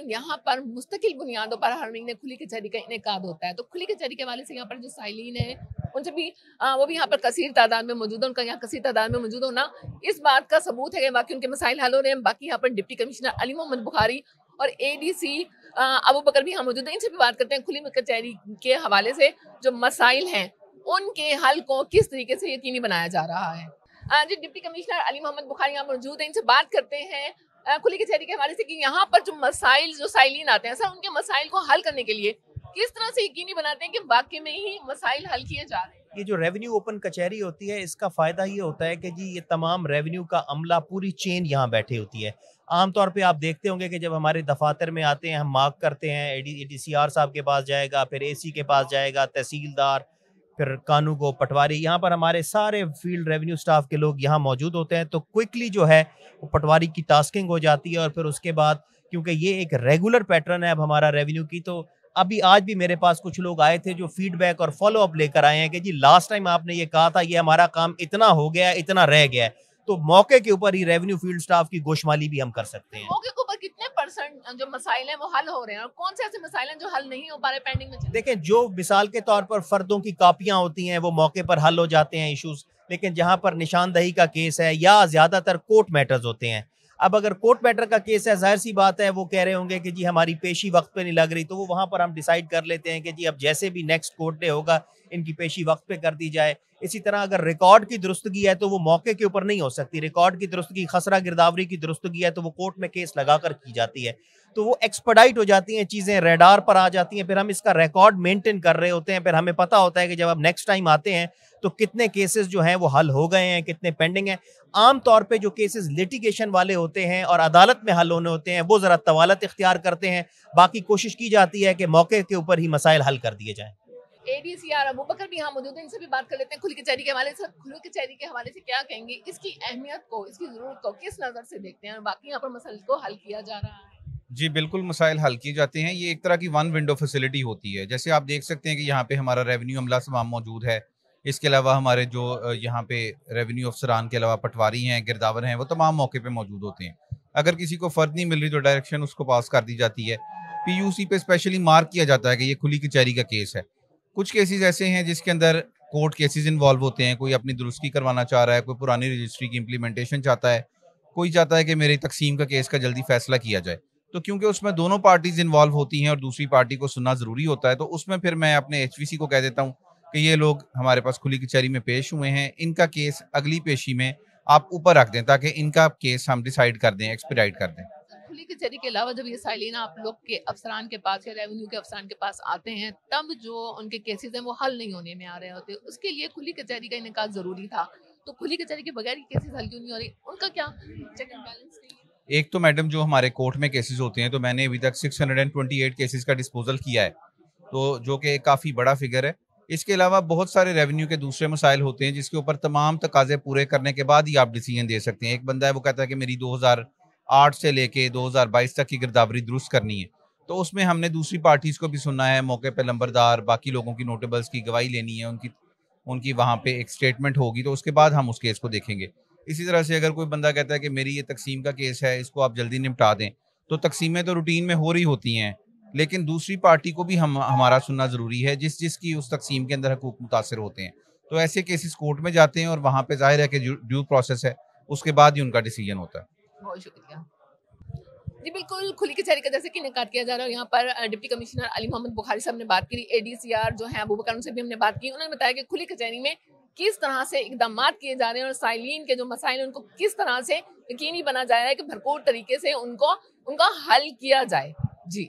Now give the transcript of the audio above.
दौरान यहाँ पर मुस्तकिल बुनियादों पर हर महीने खुली कचहरी का इनेकाद होता है। तो खुली कचहरी के हवाले से यहाँ पर जो साइलीन है उनसे भी वो भी यहाँ पर कसीर तादाद में मौजूद है। उनका यहाँ कसीर तादाद में मौजूद होना इस बात का सबूत है कि बाकी उनके मसाइल हल हो रहे हैं। बाकी यहाँ पर डिप्टी कमिश्नर अली मोहम्मद बुखारी और एडीसी अबू बकर भी यहाँ मौजूद है। इनसे भी बात करते हैं खुली कचहरी के हवाले से जो मसाइल हैं उनके हल को किस तरीके से यकीनी बनाया जा रहा है। जी, डिप्टी कमिश्नर अली मोहम्मद बुखारी यहाँ मौजूद है। इनसे बात करते हैं खुली कचहरी के हवाले से कि यहाँ पर जो मसाइल जो साइलिन आते हैं सर, उनके मसाइल को हल करने के लिए किस तरह से यकीनी बनाते हैं कि वाकई में ही मसाइल हल किए जा रहे हैं। ये जो रेवेन्यू ओपन कचहरी होती है इसका फ़ायदा ये होता है कि जी ये तमाम रेवेन्यू का अमला पूरी चेन यहाँ बैठे होती है। आमतौर पे आप देखते होंगे कि जब हमारे दफातर में आते हैं हम मार्क करते हैं, एडीसीआर साहब के पास जाएगा, फिर एसी के पास जाएगा, तहसीलदार, फिर कानूगो, पटवारी, यहाँ पर हमारे सारे फील्ड रेवेन्यू स्टाफ के लोग यहाँ मौजूद होते हैं। तो क्विकली जो है वो पटवारी की टास्किंग हो जाती है और फिर उसके बाद क्योंकि ये एक रेगुलर पैटर्न है अब हमारा रेवेन्यू की, तो अभी आज भी मेरे पास कुछ लोग आए थे जो फीडबैक और फॉलो अप लेकर आए हैं कि जी लास्ट टाइम आपने ये कहा था, ये हमारा काम इतना हो गया है, इतना रह गया है। तो मौके के ऊपर ही रेवेन्यू फील्ड स्टाफ की गोशमाली भी हम कर सकते हैं। मौके के ऊपर कितने परसेंट जो मसाइल हैं वो हल हो रहे हैं और कौन से ऐसे मसाइल हैं जो हल नहीं हो पा रहे, पेंडिंग में? देखें, जो मिसाल के तौर पर फर्दों की कापियां होती हैं वो मौके पर हल हो जाते हैं इश्यूज, लेकिन जहां पर निशानदही का केस है या ज्यादातर कोर्ट मैटर्स होते हैं। अब अगर कोर्ट मैटर का केस है, जाहिर सी बात है वो कह रहे होंगे कि जी हमारी पेशी वक्त पे नहीं लग रही, तो वो वहां पर हम डिसाइड कर लेते हैं कि जी अब जैसे भी नेक्स्ट कोर्ट डे होगा इनकी पेशी वक्त पे कर दी जाए। इसी तरह अगर रिकॉर्ड की दुरुस्तगी है तो वो मौके के ऊपर नहीं हो सकती। रिकॉर्ड की दुरुस्तगी, खसरा गिरदावरी की दुरुस्तगी है तो वो कोर्ट में केस लगाकर की जाती है, तो वो एक्सपर्डाइट हो जाती हैं चीजें, रेडार पर आ जाती हैं। फिर हम इसका रिकॉर्ड मेंटेन कर रहे होते हैं, फिर हमें पता होता है कि जब अब नेक्स्ट टाइम आते हैं तो कितने केसेस जो हैं वो हल हो गए हैं, कितने पेंडिंग हैं। आम तौर पे जो केसेस लिटिगेशन वाले होते हैं और अदालत में हल होने होते हैं वो जरा तवालत इख्तियार करते हैं। बाकी कोशिश की जाती है कि मौके के ऊपर ही मसाइल हल कर दिए जाएं। एडीसीआर अबू बकर भी यहाँ मौजूद है। इनसे भी बात कर लेते हैं खुली कचहरी के हवाले से। खुली कचहरी के हवाले से क्या कहेंगे, इसकी अहमियत को, इसकी जरूरत को किस नजर से देखते हैं और बाकी यहाँ पर मसाइल को हल किया जा रहा है? जी बिल्कुल, मसाइल हल किए जाते हैं। ये एक तरह की वन विंडो फैसिलिटी होती है। जैसे आप देख सकते हैं कि यहाँ पे हमारा रेवेन्यू अमला तमाम मौजूद है। इसके अलावा हमारे जो यहाँ पे रेवेन्यू अफसरान के अलावा पटवारी हैं, गिरदावर हैं, वो तमाम मौके पे मौजूद होते हैं। अगर किसी को फ़र्द नहीं मिल रही तो डायरेक्शन उसको पास कर दी जाती है। पीयूसी पे स्पेशली मार्क किया जाता है कि ये खुली कचहरी का केस है। कुछ केसेस ऐसे हैं जिसके अंदर कोर्ट केसेस इन्वॉल्व होते हैं। कोई अपनी दुरुस्ती करवाना चाह रहा है, कोई पुरानी रजिस्ट्री की इम्प्लीमेंटेशन चाहता है, कोई चाहता है कि मेरी तकसीम का केस का जल्दी फैसला किया जाए। तो क्योंकि उसमें दोनों पार्टीज इन्वॉल्व होती हैं और दूसरी पार्टी को सुनना ज़रूरी होता है, तो उसमें फिर मैं अपने एचवीसी को कह देता हूँ कि ये लोग हमारे पास खुली कचहरी में पेश हुए हैं, इनका केस अगली पेशी में आप ऊपर रख दें ताकि इनका केस हम डिसाइड कर दें, एक्सपीडाइट कर दें। खुली कचहरी के अलावा जब ये साइलिन आप लोग के अफसरान के पास या रेवेन्यू के अफसरान के पास आते हैं, तब जो उनके केसेस हैं वो हल नहीं होने में आ रहे होते, उसके लिए खुली कचहरी का इनेकाद जरूरी था। तो खुली कचहरी के बगैर केसेस हल क्यों नहीं हो रही, उनका क्या चेक एंड बैलेंस नहीं है? एक तो मैडम जो हमारे कोर्ट में केसेस होते हैं, तो मैंने अभी तक 628 केसेस का डिस्पोजल किया है, तो जो कि काफ़ी बड़ा फिगर है। इसके अलावा बहुत सारे रेवेन्यू के दूसरे मसाइल होते हैं जिसके ऊपर तमाम तकाजे पूरे करने के बाद ही आप डिसीजन दे सकते हैं। एक बंदा है वो कहता है कि मेरी 2008 से लेके 2022 तक की गिरदावरी दुरुस्त करनी है, तो उसमें हमने दूसरी पार्टीज को भी सुनना है, मौके पे लंबरदार, बाकी लोगों की नोटेबल्स की गवाही लेनी है, उनकी उनकी वहाँ पे एक स्टेटमेंट होगी, तो उसके बाद हम उस केस को देखेंगे। इसी तरह से अगर कोई बंदा कहता है कि मेरी ये तकसीम का केस है, इसको आप जल्दी निपटा दें, तो तकसीमें तो रूटीन में हो रही होती हैं, लेकिन दूसरी पार्टी को भी हमारा सुनना ज़रूरी है जिसकी उस तकसीम के अंदर हकूक मुतासर होते हैं। तो ऐसे केसेस कोर्ट में जाते हैं और वहाँ पे जाहिर है कि ड्यू प्रोसेस है, उसके बाद ही उनका डिसीजन होता है। बहुत शुक्रिया जी। बिल्कुल, खुली कचहरी का जैसे कि इनेकाद किया जा रहा है, यहाँ पर डिप्टी कमिश्नर अली मोहम्मद बुखारी साहब ने बात की, एडीसीआर जो है अबू बकर, उनसे भी हमने बात की। उन्होंने बताया कि खुली कचहरी में किस तरह से इकदाम किए जा रहे हैं और साइलिन के जो मसाइल उनको किस तरह से यकीनी बना जा रहा है कि भरपूर तरीके से उनका हल किया जाए। जी।